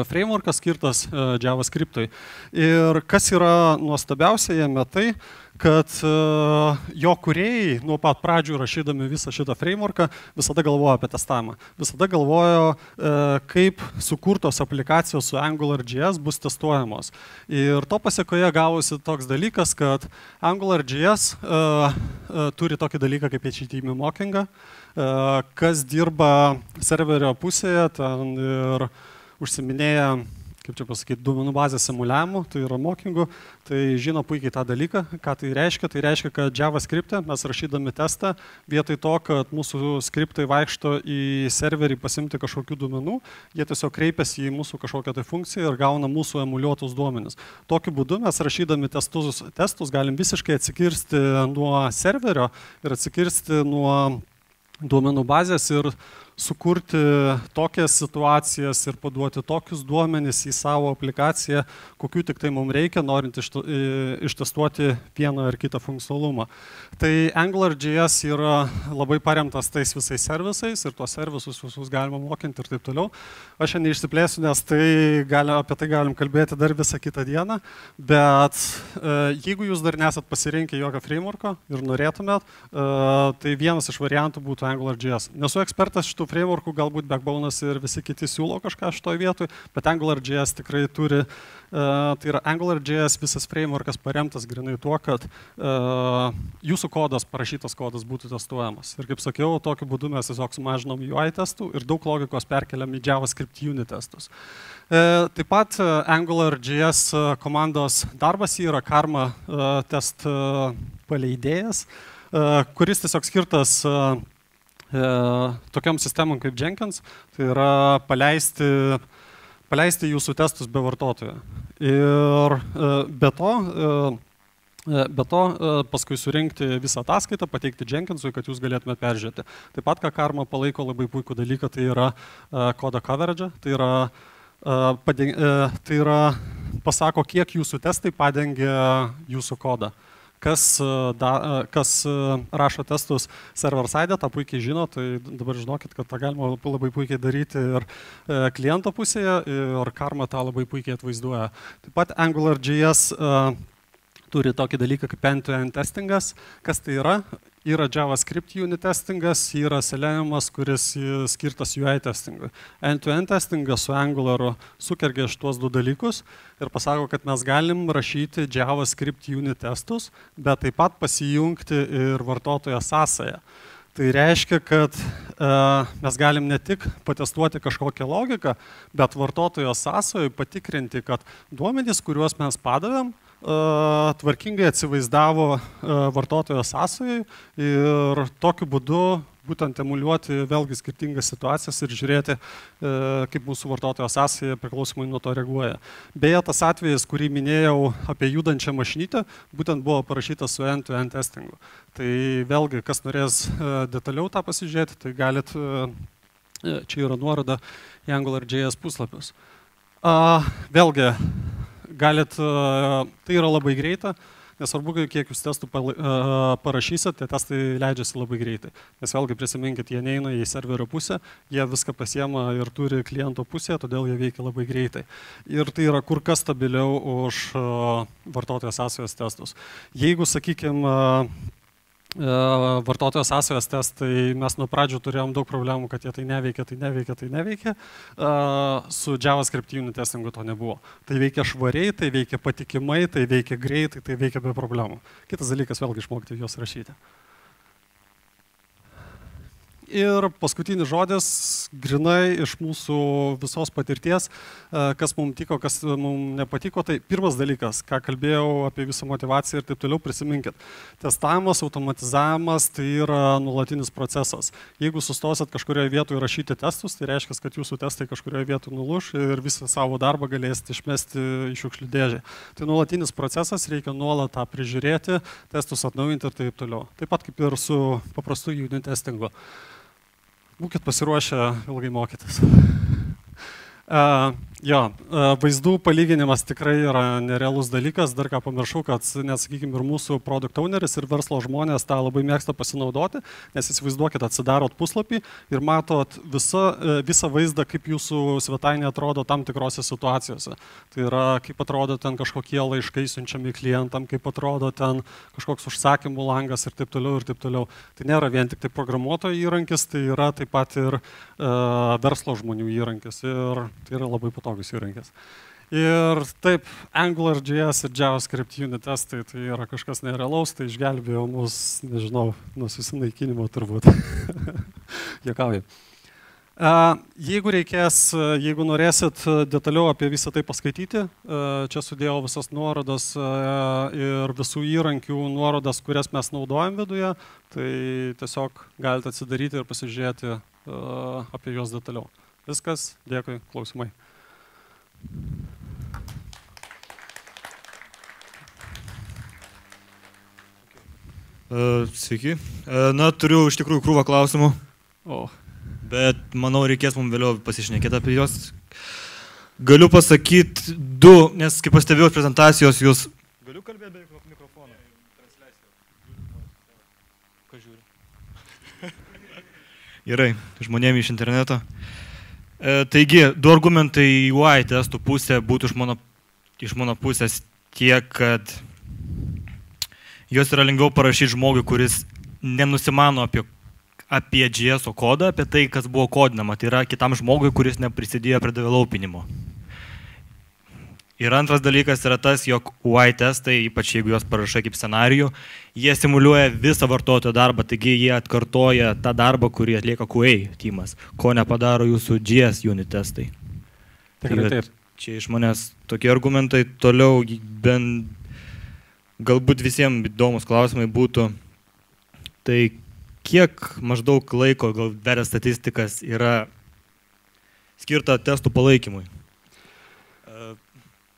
frameworkas skirtas JavaScriptui. Ir kas yra nuostabiausia jame tai, kad jo kūrėjai nuo pat pradžių rašydami visą šitą frameworką visada galvojo apie testavimą. Visada galvojo, kaip sukurtos aplikacijos su AngularJS bus testuojamos. Ir to pasiekoje gavosi toks dalykas, kad AngularJS turi tokį dalyką kaip HTTP mockingą, kas dirba serverio pusėje ten ir užsiminėja, kaip čia pasakyti, duomenų bazės simuliavimu, tai yra mockingų, tai žino puikiai tą dalyką. Ką tai reiškia? Tai reiškia, kad JavaScript'e mes rašydami testą, vietoj to, kad mūsų skriptai vaikšto į serverį pasimti kažkokių duomenų, jie tiesiog kreipiasi į mūsų kažkokią tai funkciją ir gauna mūsų emuliuotus duomenis. Tokiu būdu mes rašydami testus galim visiškai atsikirsti nuo serverio ir atsikirsti nuo duomenų bazės ir sukurti tokias situacijas ir paduoti tokius duomenis į savo aplikaciją, kokių tik tai mums reikia, norint ištestuoti vieną ar kitą funkcionalumą. Tai AngularJS yra labai paremtas tais visais servisais ir tuos servisus visus galima mokinti ir taip toliau. Aš šiandien neišsiplėsiu, nes apie tai galim kalbėti dar visą kitą dieną, bet jeigu jūs dar nesat pasirinkę jokio frameworko ir norėtumėt, tai vienas iš variantų būtų AngularJS. Nesu ekspertas šitų frameworkų, galbūt Backbone'as ir visi kiti siūlo kažką šitoje vietoje, bet AngularJS tikrai turi, tai yra AngularJS visas frameworkas paremtas grinai tuo, kad jūsų kodas, parašytas kodas būtų testuojamas. Ir kaip sakiau, tokiu būdu mes tiesiog sumažinom UI testų ir daug logikos perkeliam į JavaScript unit testus. Taip pat AngularJS komandos darbas yra Karma test paleidėjas, kuris tiesiog skirtas tokiam sistemam kaip Jenkins, tai yra paleisti jūsų testus be vartotojo. Ir be to paskui surinkti visą ataskaitą, pateikti Jenkinsui, kad jūs galėtumėte peržiūrėti. Taip pat, ką Karma palaiko labai puikų dalyką, tai yra kodo coverage, tai yra pasako, kiek jūsų testai padengia jūsų kodą. Kas rašo testus server-side, tą puikiai žino, tai dabar žinokit, kad tą galima labai puikiai daryti ir kliento pusėje, ir Karma tą labai puikiai atvaizduoja. Taip pat AngularJS turi tokį dalyką kaip end-to-end testingas. Kas tai yra? Yra JavaScript unit testingas, yra Seleniumas, kuris skirtas UI testingui. End-to-end testingas su Angularu sukergia šitos du dalykus ir pasako, kad mes galim rašyti JavaScript unit testus, bet taip pat pasijungti ir vartotojo sąsają. Tai reiškia, kad mes galim ne tik patestuoti kažkokią logiką, bet vartotojo sąsajoj patikrinti, kad duomenys, kuriuos mes padavėm, tvarkingai atsivaizdavo vartotojo sąsajai ir tokiu būdu būtent emuliuoti vėlgi skirtingas situacijas ir žiūrėti, kaip mūsų vartotojo sąsaja priklausomai nuo to reaguoja. Beje, tas atvejis, kurį minėjau apie judančią mašinytę, būtent buvo parašytas su end-to-end testingu. Tai vėlgi, kas norės detaliau tą pasižiūrėti, tai galit, čia yra nuoroda į AngularJS puslapius. Vėlgi, tai yra labai greita, nesvarbu, kiek jūs testų parašysit, tie testai leidžiasi labai greitai. Nes vėlgi prisiminkit, jie neina į serverio pusę, jie viską pasiema ir turi kliento pusėje, todėl jie veikia labai greitai. Ir tai yra kur kas stabiliau už vartotojo sąsajos testus. Jeigu, sakykime, vartotojo sąsajos testai, mes nuo pradžių turėjom daug problemų, kad jie tai neveikia. Su JavaScript unit testingu to nebuvo. Tai veikia švariai, tai veikia patikimai, tai veikia greitai, tai veikia be problemų. Kitas dalykas vėlgi išmokti juos rašyti. Ir paskutinis žodis, grinai iš mūsų visos patirties, kas mums tiko, kas mums nepatiko. Tai pirmas dalykas, ką kalbėjau apie visą motivaciją ir taip toliau, prisiminkit. Testavimas, automatizavimas tai yra nuolatinis procesas. Jeigu sustosit kažkurioje vietoje rašyti testus, tai reiškia, kad jūsų testai kažkurioje vietoje nuluš ir visą savo darbą galėsite išmesti į šiukšlių dėžę. Tai nuolatinis procesas, reikia nuolat tą prižiūrėti, testus atnaujinti ir taip toliau. Taip pat kaip ir su paprastu unit testingu. Būkit pasiruošę ilgai mokytis. Vaizdų palyginimas tikrai yra nerealus dalykas. Dar ką pamiršau, kad net, sakykime, ir mūsų product owneris ir verslo žmonės tą labai mėgsta pasinaudoti, nes įsivaizduokit, atsidarot puslapį ir matot visą vaizdą, kaip jūsų svetainė atrodo tam tikrose situacijose. Tai yra, kaip atrodo ten kažkokie laiškai siunčiami klientam, kaip atrodo ten kažkoks užsakymų langas ir taip toliau ir taip toliau. Tai nėra vien tik tai programuotojo įrankis, tai yra taip pat ir verslo žmonių įrankis ir tai yra labai patogus įrankis. Ir taip, AngularJS ir JavaScript unit testai tai yra kažkas nerealaus, tai išgelbėjo mus, nežinau, nuo susinaikinimo turbūt. Juokauju. Jeigu norėsit detaliau apie visą tai paskaityti, čia sudėjau visas nuorodas ir visų įrankių nuorodas, kurias mes naudojam viduje, tai tiesiog galite atsidaryti ir pasižiūrėti apie juos detaliau. Viskas, dėkui, klausimai. Sveiki. Turiu iš tikrųjų krūvą klausimų, bet manau reikės mums vėliau pasišnekėti apie juos. Galiu pasakyti du, nes kaip pastebėjau prezentacijos jūs... Galiu kalbėti be mikrofono? Ką žiūri? Gerai, žmonėms iš interneto. Taigi, du argumentai į UI testų pusę būtų iš mano pusės tiek, kad juos yra lengviau parašyti žmogui, kuris nenusimano apie JS kodą, apie tai, kas buvo kodinama. Tai yra kitam žmogui, kuris neprisidėjo prie developinimo. Ir antras dalykas yra tas, jog UI testai, ypač jeigu juos parašai kaip scenarijų, jie simuliuoja visą vartotojo darbą, taigi jie atkartoja tą darbą, kurį atlieka QA teamas, ko nepadaro jūsų JS unit testai. Tikrai taip. Čia iš manęs tokie argumentai. Toliau, galbūt visiems įdomus klausimai būtų, tai kiek maždaug laiko, gal verės statistikas, yra skirta testų palaikymui?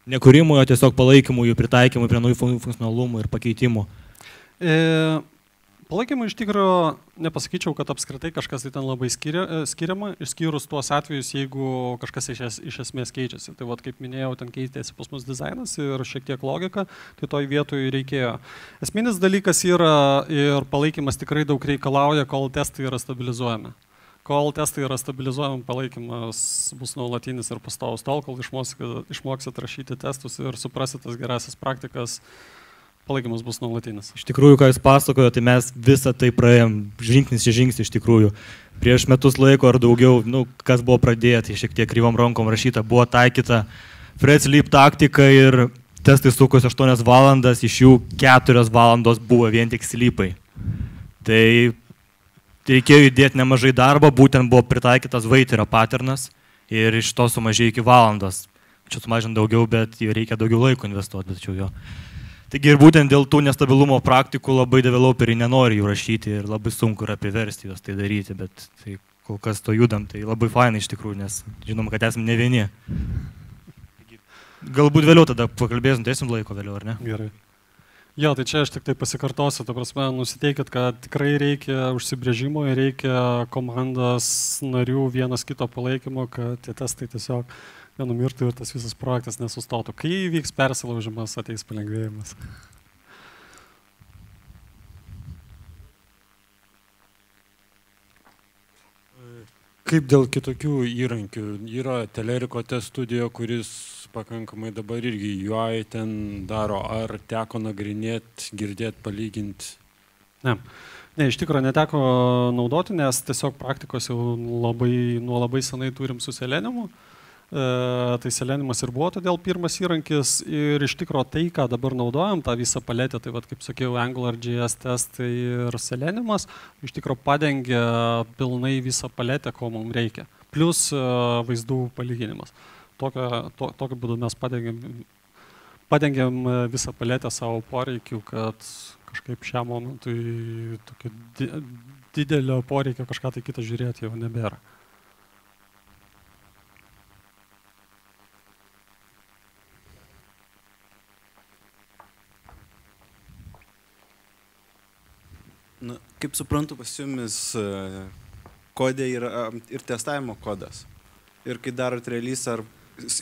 Nekūrimui, o tiesiog palaikymui, jų pritaikymui prie naujų funkcionalumų ir pakeitimų. Palaikymui iš tikrųjų nepasakyčiau, kad apskritai kažkas tai ten labai skiriama, išskyrus tuos atvejus, jeigu kažkas iš esmės keičiasi. Tai vat, kaip minėjau, ten keitėsi pas mus dizainas ir šiek tiek logika, tai toj vietoj reikėjo. Esminis dalykas yra ir palaikymas tikrai daug reikalauja, kol testai yra stabilizuojami. Kol testai yra stabilizuojami, palaikymas bus nuolatinis ir pastovus tol, kol išmoksit rašyti testus ir suprasit tas gerasias praktikas, palaikymas bus nuolatinis. Iš tikrųjų, ką jūs pasakojo, tai mes visą tai praėjom žingsnis į žingsnį iš tikrųjų. Prieš metus laiko ar daugiau, kas buvo pradėję, tai šiek tiek kryvom rankom rašyta, buvo taikyta Fred Sleep taktika ir testai sukosi 8 valandas, iš jų 4 valandos buvo vien tik sleepai. Tai reikėjo įdėti nemažai darbo, būtent buvo pritaikytas waiterio patternas ir iš to sumažėjo iki valandos. Čia sumažint daugiau, bet reikia daugiau laiko investuoti. Taigi ir būtent dėl tų nestabilumo praktikų labai developeriai nenori jų rašyti ir labai sunku yra priversti juos tai daryti, bet tai kol kas to judam, tai labai fainai iš tikrųjų, nes žinom, kad esame ne vieni. Galbūt vėliau tada pakalbėsim, turėsim laiko vėliau, ar ne? Gerai. Jo, tai čia aš tik tai pasikartosiu, ta prasme, nusiteikit, kad tikrai reikia užsibrėžimo ir reikia komandos narių vienas kito palaikymo, kad tie testai tiesiog nenumirtų ir tas visas projektas nesustotų. Kai vyks persilaužimas, ateis palengvėjimas. Kaip dėl kitokių įrankių? Yra Teleriko test studio, kuris pakankamai dabar irgi UI ten daro. Ar teko nagrinėti, girdėti, palyginti? Ne, iš tikrųjų neteko naudoti, nes tiesiog praktikos jau nuo labai senai turim su Seleniumu. Tai Seleniumas ir buvo todėl pirmas įrankis ir iš tikrųjų tai, ką dabar naudojam, tą visą paletę, tai kaip sakiau, AngularJS testai ir Seleniumas, iš tikrųjų padengia pilnai visą paletę, ko mums reikia. Plus vaizdų palyginimas. Tokiu būdu mes padengiam visą paletę savo poreikių, kad kažkaip šiam momentui tokio didelio poreikio kažką tai kitą žiūrėti jau nebėra. Na, kaip suprantu, pas jumis kodė yra ir testavimo kodas. Ir kai darot release, ar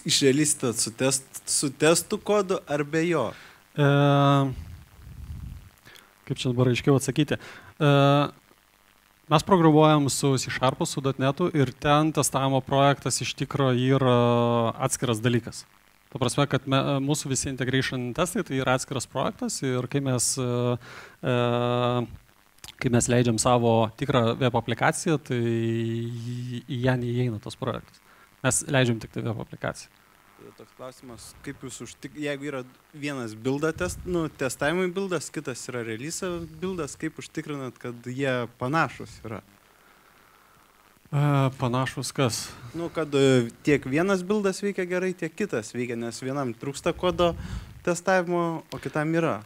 išreleastat su testų kodu ar be jo? Kaip čia dabar aiškiau atsakyti? Mes programuojam su C#, su .NET ir ten testavimo projektas iš tikro yra atskiras dalykas. Ta prasme, kad mūsų visi integration testai tai yra atskiras projektas ir kai mes leidžiam savo tikrą web aplikaciją, tai į ją neįeina tas projektas. Mes leidžiam tik tai web aplikaciją. Toks klausimas, kaip jūs jeigu yra vienas testavimui buildas, kitas yra release buildas, kaip užtikrinat, kad jie panašus yra? Panašus kas? Kad tiek vienas buildas veikia gerai, tiek kitas veikia, nes vienam trūksta kodo testavimo, o kitam yra.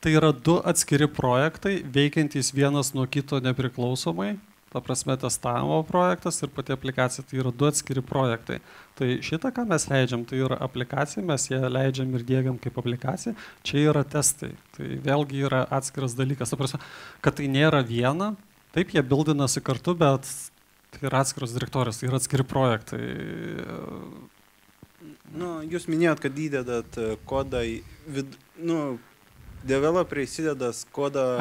Tai yra du atskiri projektai, veikiantys vienas nuo kito nepriklausomai. Ta prasme, testavimo projektas ir pati aplikacija, tai yra du atskiri projektai. Tai šitą, ką mes leidžiam, tai yra aplikacija, mes ją leidžiam ir diegiam kaip aplikacija. Čia yra testai. Tai vėlgi yra atskiras dalykas. Ta prasme, kad tai nėra viena, taip jie bildinasi kartu, bet tai yra atskiros direktorijos, tai yra atskiri projektai. Jūs minėjot, kad įdedat kodą į developeriai įsideda kodą...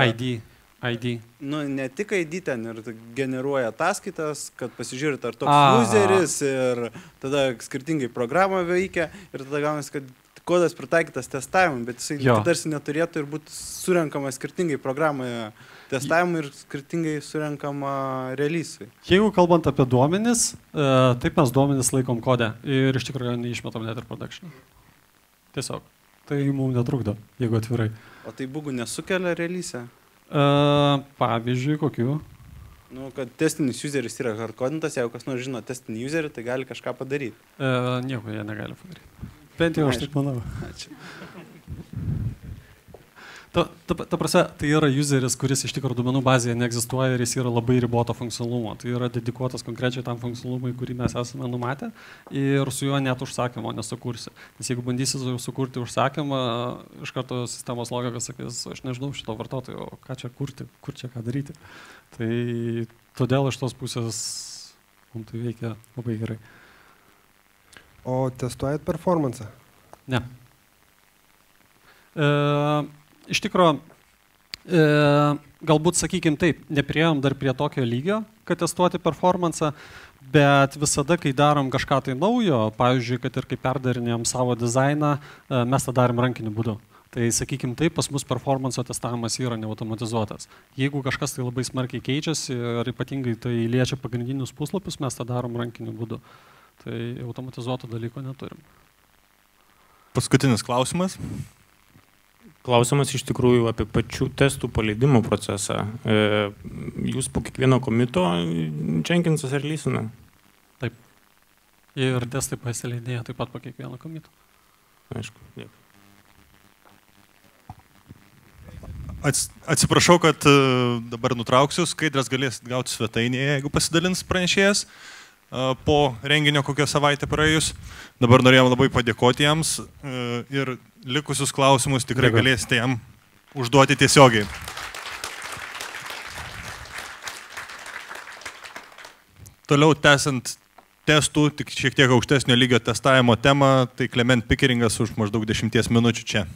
ID. Ne tik ID ten ir generuoja ataskaitas, kad pasižiūrėt, ar toks useris ir tada skirtingai programą veikia ir tada gaunasi, kad kodas pritaikytas testavimui, bet jisai tarsi neturėtų ir būtų surenkama skirtingai programoje testavimui ir skirtingai surenkama release'ui. Jeigu kalbant apie duomenis, taip mes duomenis laikom kode ir iš tikrųjų neišmetam net ir production. Tiesiog. Tai mums netrukdo, jeigu atvirai. O tai bugų nesukelia release'e? Pavyzdžiui, kokių? Kad testinis useris yra hardcodintas, jeigu kas nors žino testinį userį, tai gali kažką padaryti. Nieko jie negali padaryti. Bent jau aš taip manau. Ačiū. Ta prasme, tai yra useris, kuris iš tikrųjų duomenų bazėje neegzistuoja ir jis yra labai riboto funkcionalumo. Tai yra dedikuotas konkrečiai tam funkcionalumui, kurį mes esame numatę ir su juo net užsakymo nesukursi. Nes jeigu bandysi sukurti užsakymą, iš karto sistemos logika sakys, aš nežinau šito vartotojo, ką čia kurti, kur čia ką daryti. Tai todėl iš tos pusės mums tai veikia labai gerai. O testuojat performance? Ne. Iš tikrųjų, galbūt, sakykime taip, nepriejom dar prie tokio lygio, kad testuoti performance, bet visada, kai darom kažką tai naujo, pavyzdžiui, kad ir kai perdarinėjom savo dizainą, mes tą darom rankiniu būdu. Tai, sakykime taip, pas mus performance testavimas yra neautomatizuotas. Jeigu kažkas tai labai smarkiai keičiasi ir ypatingai tai liečia pagrindinius puslapius, mes tą darom rankiniu būdu. Tai automatizuoto dalyko neturim. Paskutinis klausimas. Klausimas iš tikrųjų apie pačių testų paleidimo procesą. Jūs po kiekvieno komito Jenkinsas releasina? Taip. Ir testai pasileidėja taip pat po kiekvieno komito. Aišku, dėkui. Atsiprašau, kad dabar nutrauksiu, skaidres galėsit gauti svetainėje, jeigu pasidalins pranešėjas po renginio kokią savaitę praėjus. Dabar norėjom labai padėkoti jiems ir likusius klausimus tikrai galėsite jam užduoti tiesiogiai. Toliau tęsiant testų, tik šiek tiek aukštesnio lygio testavimo temą, tai Clement Pickeringas už maždaug 10 minučių čia.